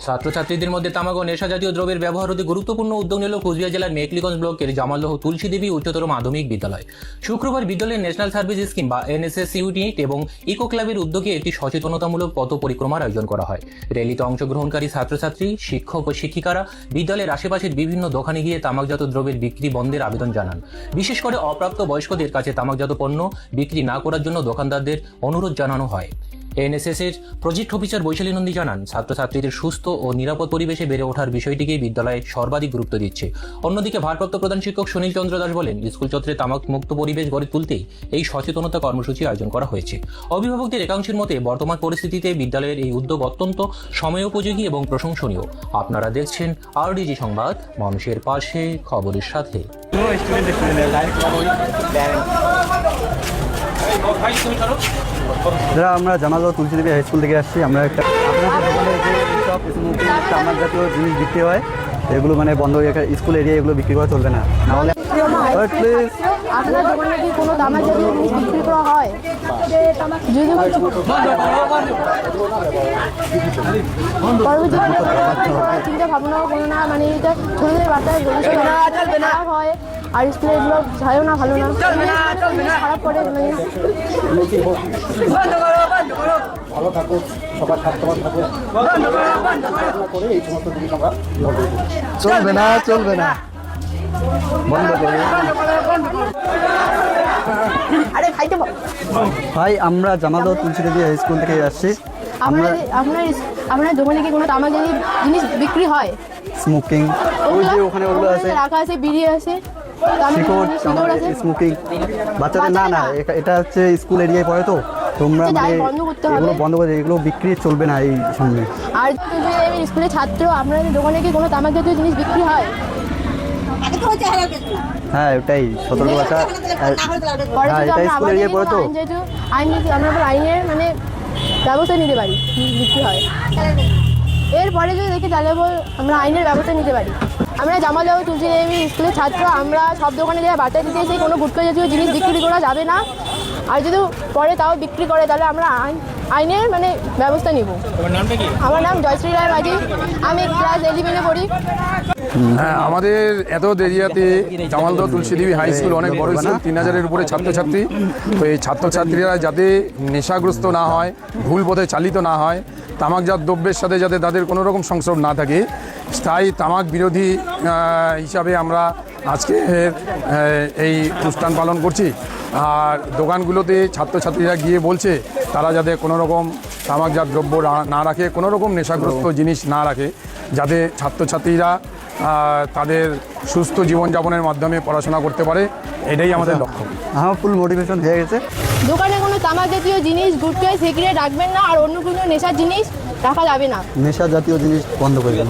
ছাত্রছাত্রীদের মধ্যে তামাক ও নেশাজাতীয় দ্রব্যের ব্যবহার হতে গুরুত্বপূর্ণ উদ্যোগ নিল কোচবিহার জেলার মেকলিগঞ্জ ব্লকের জামালদহ তুলসী দেবী উচ্চতর মাধ্যমিক বিদ্যালয়। শুক্রবার বিদ্যালয়ের ন্যাশনাল সার্ভিস স্কিম বা এনএসএস ইউনিট এবং ইকো ক্লাবের উদ্যোগে একটি সচেতনতামূলক পথ পরিক্রমার আয়োজন করা হয়। র্যালিতে অংশগ্রহণকারী ছাত্রছাত্রী, শিক্ষক ও শিক্ষিকারা বিদ্যালয়ের আশেপাশের বিভিন্ন দোকানে গিয়ে তামাকজাত দ্রব্যের বিক্রি বন্ধের আবেদন জানান। বিশেষ করে অপ্রাপ্ত বয়স্কদের কাছে তামাকজাত পণ্য বিক্রি না করার জন্য দোকানদারদের অনুরোধ জানানো হয়। এনএসএস এর প্রজেক্ট অফিসার বৈশালী নন্দী জানান, ছাত্রছাত্রীদের সুস্থ ও নিরাপদ পরিবেশে বেড়ে ওঠার বিষয়টিকেই বিদ্যালয়ে সর্বাধিক গুরুত্ব দিচ্ছে। অন্যদিকে ভারপ্রাপ্ত প্রধান শিক্ষক সুনীল চন্দ্র দাস বলেন, স্কুল চত্বরে তামাক মুক্ত পরিবেশ গড়ে তুলতেই এই সচেতনতা কর্মসূচি আয়োজন করা হয়েছে। অভিভাবকদের একাংশের মতে বর্তমান পরিস্থিতিতে বিদ্যালয়ের এই উদ্যোগ অত্যন্ত সময়োপযোগী এবং প্রশংসনীয়। আপনারা দেখছেন আরডিজি সংবাদ, মানুষের পাশে, খবরের সাথে। যারা আমরা জামালদহ তুলসী দেবী হাই স্কুল থেকে আসছি, আমরা একটা আপনাদের দোকানে যে সব তামাক জাতীয় জিনিস বিক্রি হয় এগুলো মানে বন্ধ হয়ে স্কুল এরিয়া এগুলো বিক্রি করা চলবে না। নাহলে প্লিজ আপনার দোকানে কি কোনো তামাক জাতীয় জিনিস বিক্রি করা হয়? যদি চিন্তা ভাবনাও কোনো না, মানে এটা ছোটদের বাচ্চা হয় আর স্কুলে এগুলো যায়ও না, ভালো না, খারাপ করে। ভালো থাকুক, সবার স্বাস্থ্যবান থাকুক, করে এই সমস্ত জিনিস আমরা চলবে না, চলবে না, বন্ধ করবে। আরে খাইতে ভাই, আমরা জামালদহ তুলসী দেবী হাই স্কুল থেকে আসছি। আপনার দোকানে কি কোনো তামাক জাতীয় জিনিস বিক্রি হয়? স্মোকিং ওই যে ওখানে ওগুলো আছে, রাখা আছে, বিড়ি আছে, স্মোকিং বাচ্চাদের না না, এটা হচ্ছে স্কুল এরিয়ায় পড়ে, তো তোমরা মানে এগুলো বন্ধ করে, এগুলো বিক্রি চলবে না এই সামনে। আর স্কুলের ছাত্র, আপনাদের দোকানে কি কোনো তামাক জাতীয় জিনিস বিক্রি হয়? হ্যাঁ, ওটাই সতর্ক বাচ্চা, এটা স্কুল এরিয়ায় পড়ে, তো আমরা আইনের মানে ব্যবস্থা নিতে পারি বিক্রি হয়। এরপরে যদি দেখি তাহলে আমরা আইনের ব্যবস্থা নিতে পারি। আমরা জামালদহ তুলসী দেবী স্কুলের ছাত্র, আমরা সব দোকানে যারা বার্তা দিতে এসে কোনো গুটকা জাতীয় জিনিস বিক্রি করা যাবে না। আর যদি পরে তাও বিক্রি করে তাহলে আমরা আইনের মানে ব্যবস্থা নিব। আমার নাম জয়শ্রী রায় মাঝি, আমি ক্লাস 11-এ পড়ি। হ্যাঁ, আমাদের এত এরিয়াতে জামালদহ তুলসী দেবী হাই স্কুল অনেক বড় স্কুল, 3000-এর উপরে ছাত্রছাত্রী। তো এই ছাত্রছাত্রীরা যাতে নেশাগ্রস্ত না হয়, ভুল পথে চালিত না হয়, তামাকজাত দ্রব্যের সাথে যাতে তাদের কোনো রকম সংস্রব না থাকে, স্থায়ী তামাক বিরোধী হিসাবে আমরা আজকে এই অনুষ্ঠান পালন করছি। আর দোকানগুলোতে ছাত্রছাত্রীরা গিয়ে বলছে তারা যাতে কোনো রকম তামাকজাত দ্রব্য না রাখে, কোনো রকম নেশাগ্রস্ত জিনিস না রাখে, যাতে ছাত্রছাত্রীরা তাদের সুস্থ জীবনযাপনের মাধ্যমে পড়াশোনা করতে পারে, এটাই আমাদের লক্ষ্য। আমার ফুল মোটিভেশন হয়ে গেছে। দোকানে কোনো তামাক জাতীয় জিনিস, গুটকা, সিগারেট রাখবেন না, আর অন্য কোনো নেশার জিনিস রাখা যাবে না। নেশা জাতীয় জিনিস বন্ধ করে দেন।